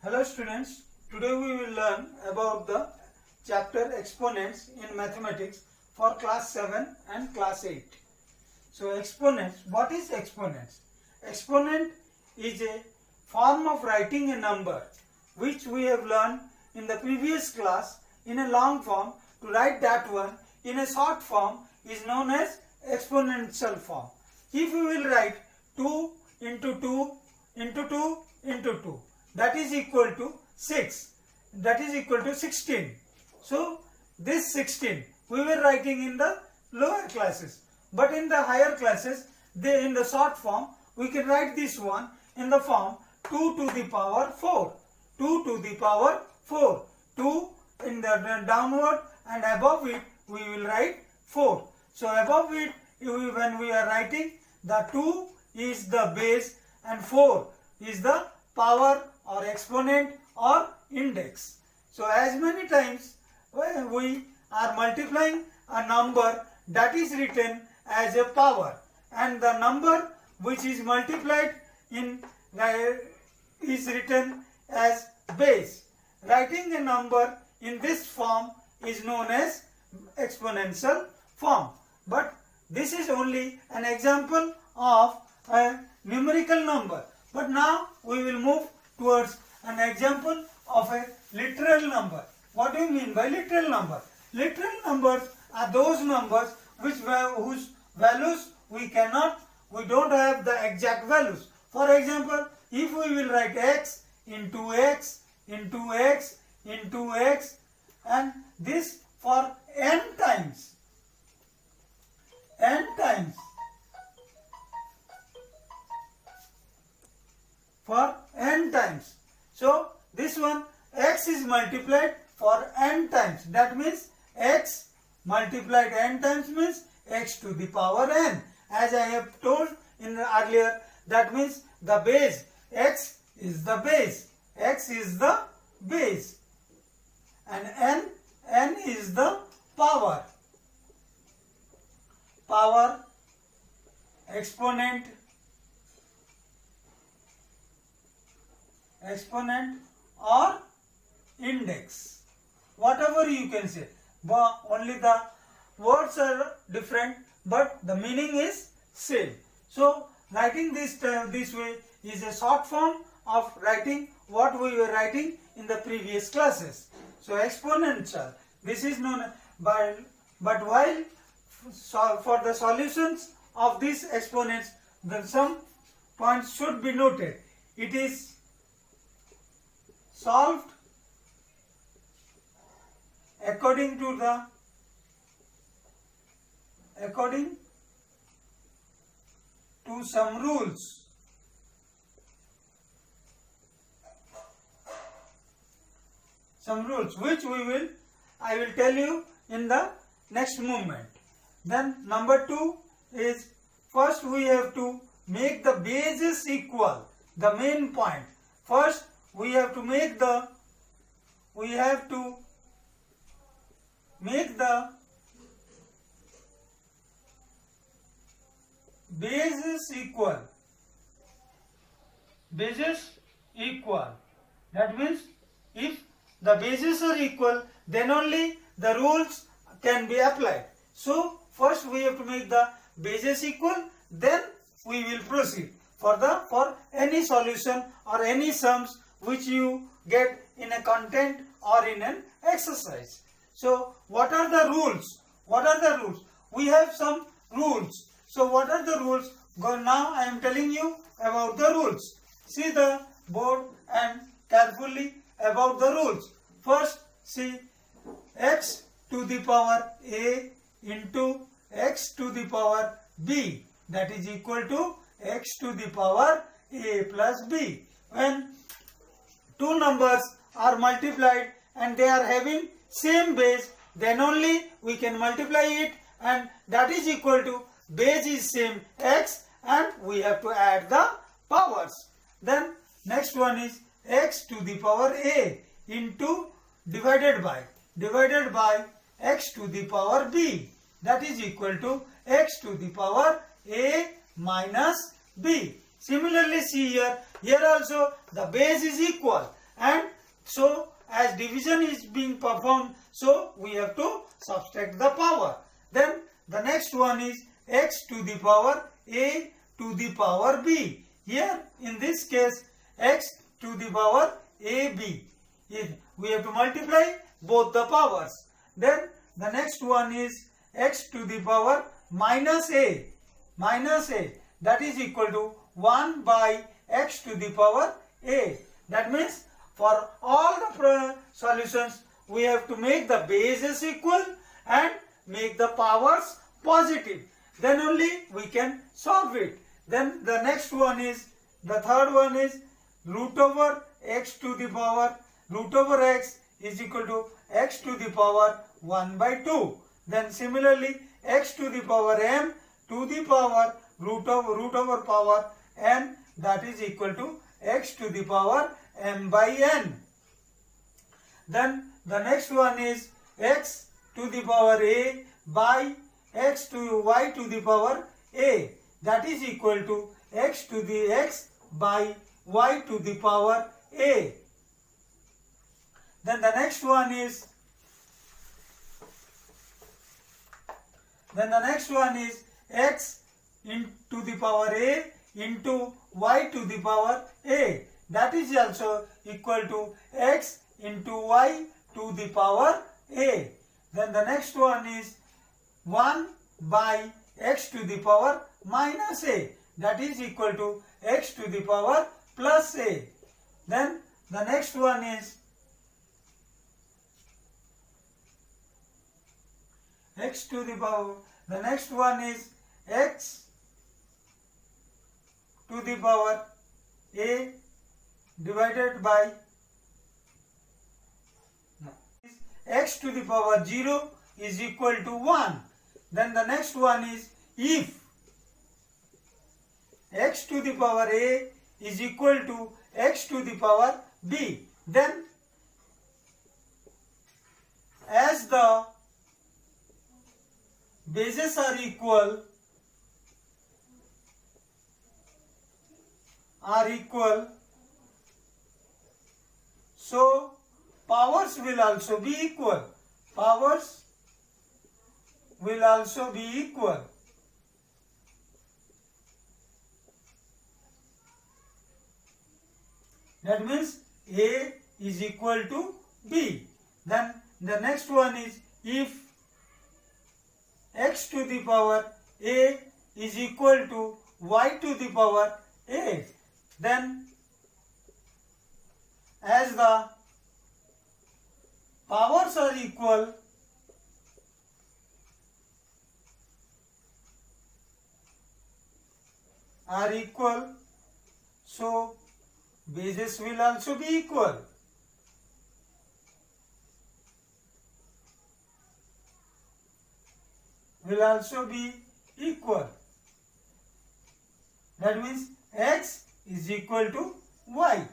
Hello students, today we will learn about the chapter exponents in mathematics for class 7 and class 8. So exponents, what is exponents? Exponent is a form of writing a number which we have learned in the previous class in a long form. To write that one in a short form is known as exponential form. If we will write 2 into 2 into 2 into 2, that is equal to 6, that is equal to 16. So this 16 we were writing in the lower classes, but in the higher classes in the short form we can write this one in the form 2 to the power 4, 2 to the power 4, 2 in the downward, and above it we will write 4. So above it, when we are writing, the 2 is the base and 4 is the power or exponent or index. So as many times when we are multiplying a number, that is written as a power, and the number which is multiplied in is written as base. Writing a number in this form is known as exponential form. But this is only an example of a numerical number. But now we will move towards an example of a literal number. What do you mean by literal number? Literal numbers are those numbers whose values we don't have the exact values. For example, if we will write x into x into x into x, and this for n times, for n times. So this one, x is multiplied for n times. That means x multiplied n times means x to the power n. As I have told in the earlier, that means the base, x is the base, x is the base, and n is the power, exponent or index, whatever you can say, but only the words are different but the meaning is same. So writing this way is a short form of writing what we were writing in the previous classes. So exponential, this is known by, but while for the solutions of these exponents, then some points should be noted. It is solved according to some rules. Some rules which I will tell you in the next movement. Then number 2 is, first we have to make the bases equal, the main point. First we have to make the bases equal. That means if the bases are equal, then only the rules can be applied. So first we have to make the bases equal, then we will proceed for any solution or any sums which you get in a content or in an exercise. So what are the rules? We have some rules. So what are the rules? Now I am telling you about the rules. See the board and carefully about the rules. First, see, x to the power a into x to the power b, that is equal to x to the power a plus b. When two numbers are multiplied and they are having same base, then only we can multiply it, and that is equal to base is same x, and we have to add the powers. Then next one is x to the power a into divided by x to the power b, that is equal to x to the power a minus b. Similarly, see here also the base is equal and so as division is being performed, so we have to subtract the power. Then the next one is x to the power a to the power b. Here in this case x to the power ab. We have to multiply both the powers. Then the next one is x to the power minus a. Minus a, that is equal to 1 by x to the power a. That means for all the solutions we have to make the bases equal and make the powers positive. Then only we can solve it. Then the next one is, the third one is root over x to the power, root over x is equal to x to the power 1 by 2. Then similarly x to the power m to the power root over power n, that is equal to x to the power m by n. Then the next one is x to the power a by x to y to the power a, that is equal to x to the x by y to the power a. Then the next one is x into the power a into y to the power a, that is also equal to x into y to the power a. Then the next one is 1 by x to the power minus a, that is equal to x to the power plus a. Then the next one is x to the power, the next one is x to the power a divided by x to the power 0 is equal to 1. Then the next one is if x to the power a is equal to x to the power b, then as the bases are equal, so powers will also be equal. Powers will also be equal. That means a is equal to b. Then the next one is if x to the power a is equal to y to the power a, then as the powers are equal, so bases will also be equal. That means x is equal to y.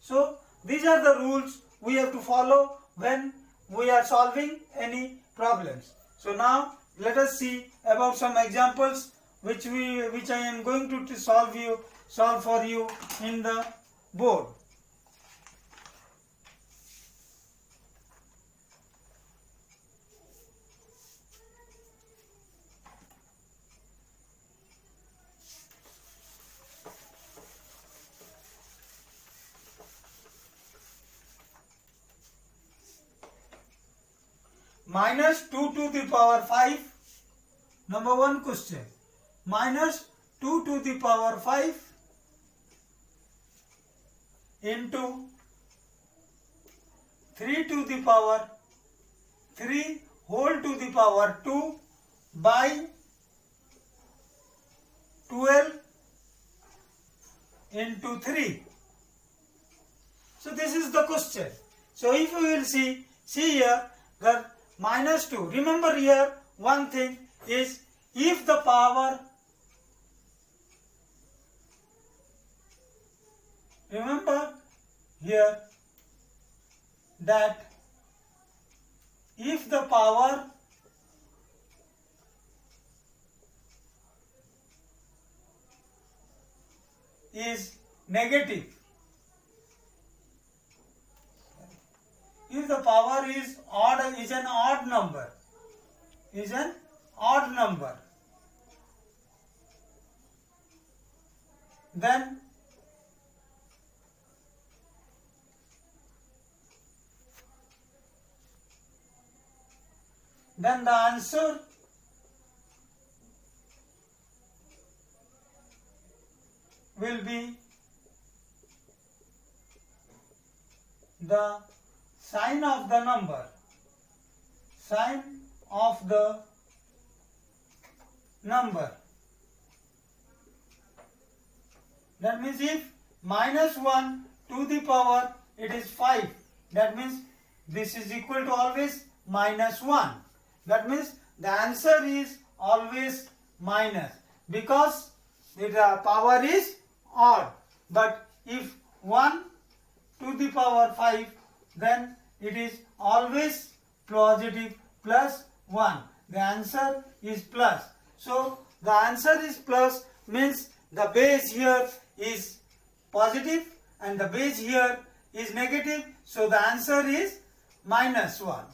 So these are the rules we have to follow when we are solving any problems. So now let us see about some examples which I am going to solve for you in the board. Minus 2 to the power 5, number 1 question. Minus 2 to the power 5 into 3 to the power 3 whole to the power 2 by 12 into 3. So this is the question. So if we will see here the minus 2. Remember here one thing is if the power, remember here that if the power is negative, if the power is odd, is an odd number, then the answer will be the sign of the number. That means if -1 to the power it is 5, that means this is equal to always -1. That means the answer is always minus, because the power is odd. But if 1 to the power 5, then it is always positive, plus 1. The answer is plus. So the answer is plus means the base here is positive and the base here is negative. So the answer is -1.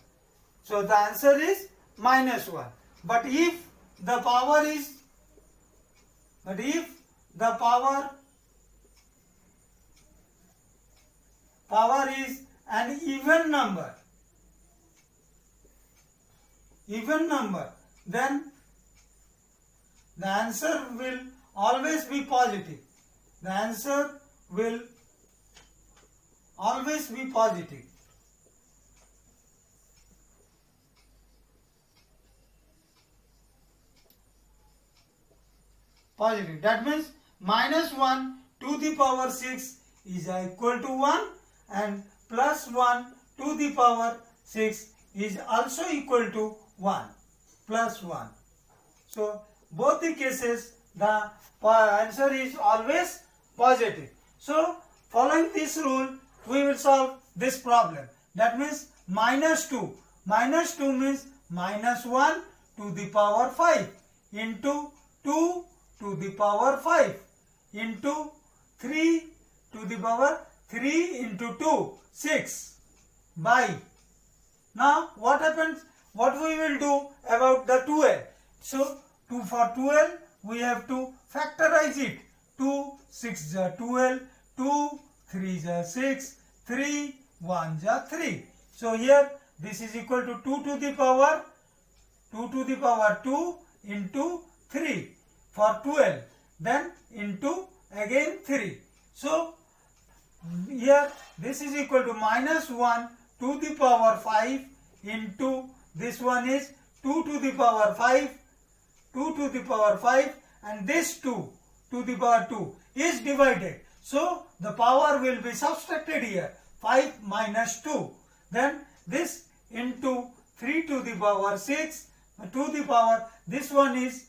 So the answer is -1. But if the power is an even number, then the answer will always be positive. The answer will always be positive. That means -1 to the power 6 is equal to 1, and +1 to the power 6 is also equal to 1, +1. So both the cases the answer is always positive. So following this rule we will solve this problem. That means -2. -2 means -1 to the power 5 into 2 to the power 5 into 3 to the power 3 into 2, 6 by. Now what happens? What we will do about the 12? So for 12 we have to factorize it. 2 6 is 12, 2 3 is 6, 3 1 is 3. So here this is equal to 2 to the power 2 into 3 for 12, then into again 3. So here this is equal to -1 to the power 5 into this one is 2 to the power 5, and this 2 to the power 2 is divided. So the power will be subtracted here, 5 minus 2. Then this into 3 to the power 6 to the power, this one is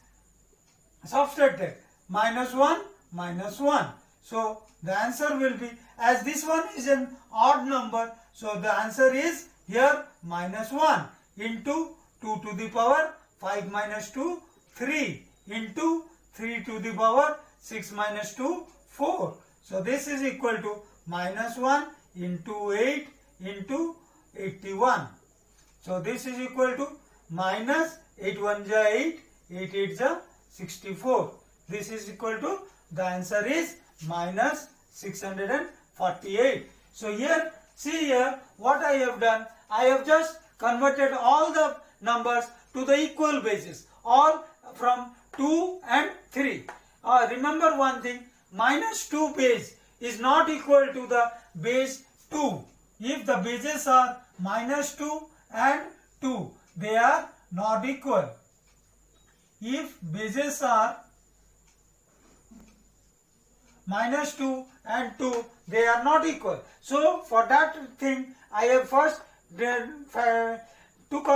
subtracted, -1 minus 1. So the answer will be, as this one is an odd number, so the answer is here -1 into 2 to the power 5 minus 2, 3 into 3 to the power 6 minus 2, 4. So this is equal to -1 into 8 into 81. So this is equal to -8 1 is 8, 8 8 is 64. This is equal to, the answer is -648. So here, see here what I have done. I have just converted all the numbers to the equal bases, all from 2 and 3. Remember one thing, -2 base is not equal to the base 2. If the bases are -2 and 2, they are not equal. If bases are -2 and 2, they are not equal. So for that thing, I have first took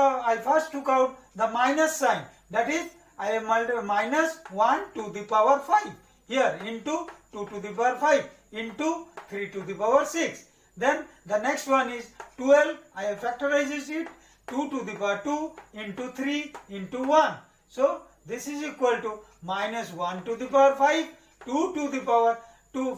out the minus sign. That is, I have -1 to the power 5 here into 2 to the power 5 into 3 to the power 6. Then the next one is 12. I have factorized it, 2 to the power 2 into 3 into 1. So this is equal to -1 to the power 5, 2 to the power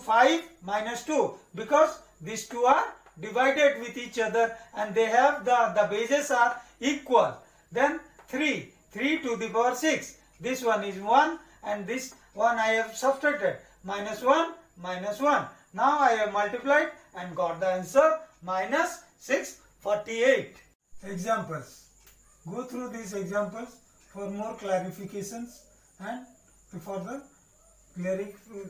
5 minus 2, because these two are divided with each other and they have the bases are equal. Then 3 to the power 6. This one is 1 and this one I have subtracted. Minus 1, minus 1. Now I have multiplied and got the answer minus 648. Examples. Go through these examples for more clarifications and for the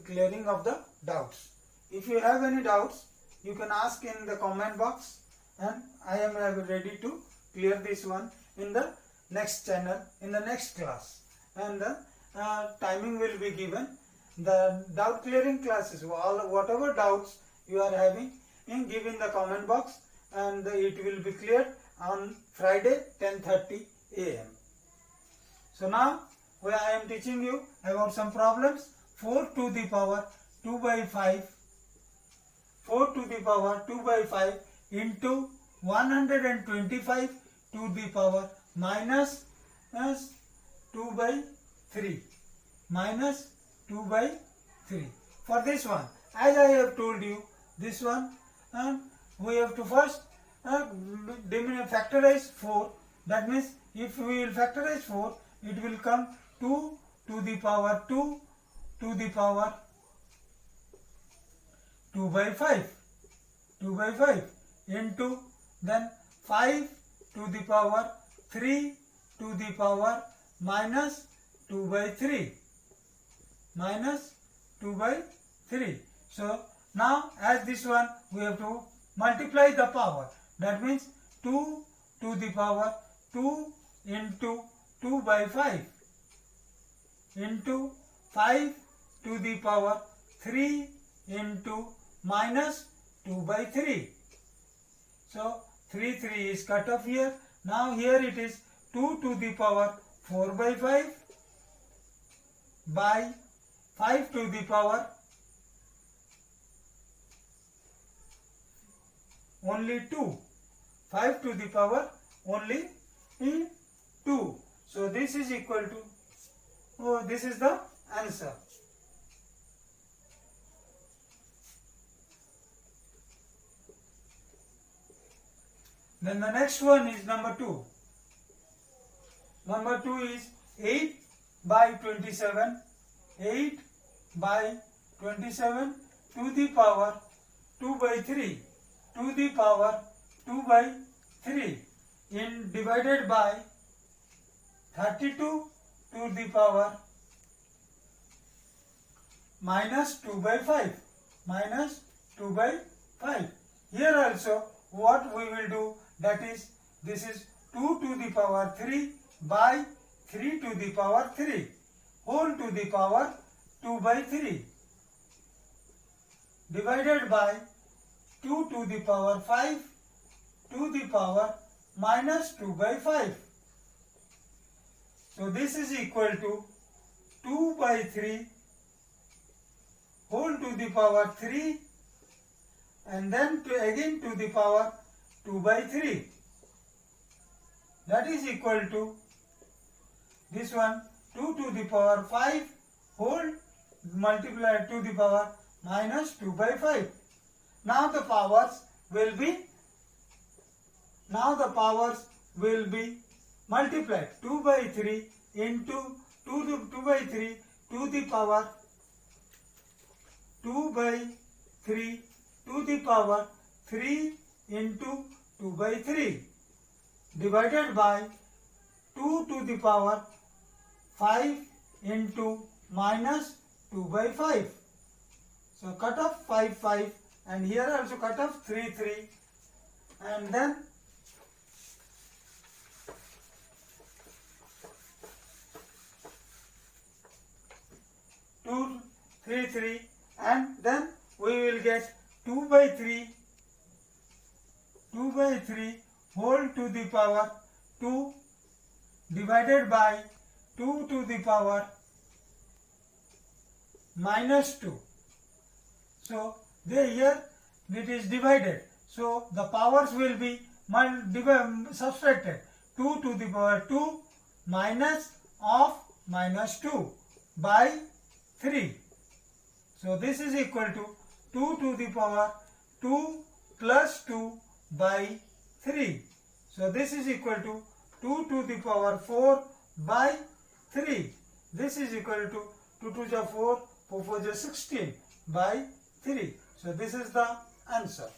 clearing of the doubts. If you have any doubts, you can ask in the comment box and I am ready to clear this one in the next channel, in the next class. And the timing will be given. The doubt clearing classes, whatever doubts you are having, give in the comment box and it will be cleared on Friday 10:30 AM. So now I am teaching you about some problems. 4 to the power 2 by 5. 4 to the power 2 by 5 into 125 to the power minus 2 by 3. Minus 2 by 3. For this one, as I have told you, this one we have to first factorize 4. That means if we will factorize 4, it will come 2 to the power 2 to the power 2 by 5. 2 by 5 into then 5 to the power 3 to the power minus 2 by 3. Minus 2 by 3. So now as this one we have to multiply the power. That means 2 to the power 2 into 2 by 5 into 5 to the power 3 into minus 2 by 3. So 3 is cut off here. Now here it is 2 to the power 4 by 5 by 5 to the power only 2. 5 to the power only 2. So this is equal to, this is the answer. Then the next one is number 2. Number 2 is 8 by 27. 8 by 27 to the power 2 by 3 to the power 2 by 3 in divided by 32 to the power minus 2 by 5. Minus 2 by 5. Here also what we will do, that is, this is 2 to the power 3 by 3 to the power 3 whole to the power 2 by 3 divided by 2 to the power 5 to the power minus 2 by 5. So this is equal to 2 by 3 whole to the power 3 and then again to the power 2 by 3. That is equal to this one 2 to the power 5 whole multiplied to the power minus 2 by 5. Now the powers will be multiplied. 2 by 3 into 2 by 3 to the power 2 by 3 to the power 3 into 2 by 3 divided by 2 to the power 5 into minus 2 by 5. So cut off 5 and here also cut off 3 and then 2 3 and then we will get 2 by 3 whole to the power 2 divided by 2 to the power minus 2. So here it is divided. So the powers will be subtracted. 2 to the power 2 minus of minus 2 by 3. So this is equal to 2 to the power 2 plus 2 by 3. So this is equal to 2 to the power 4 by 3. This is equal to 2 to the 4, 4 4 16 by 3. So this is the answer.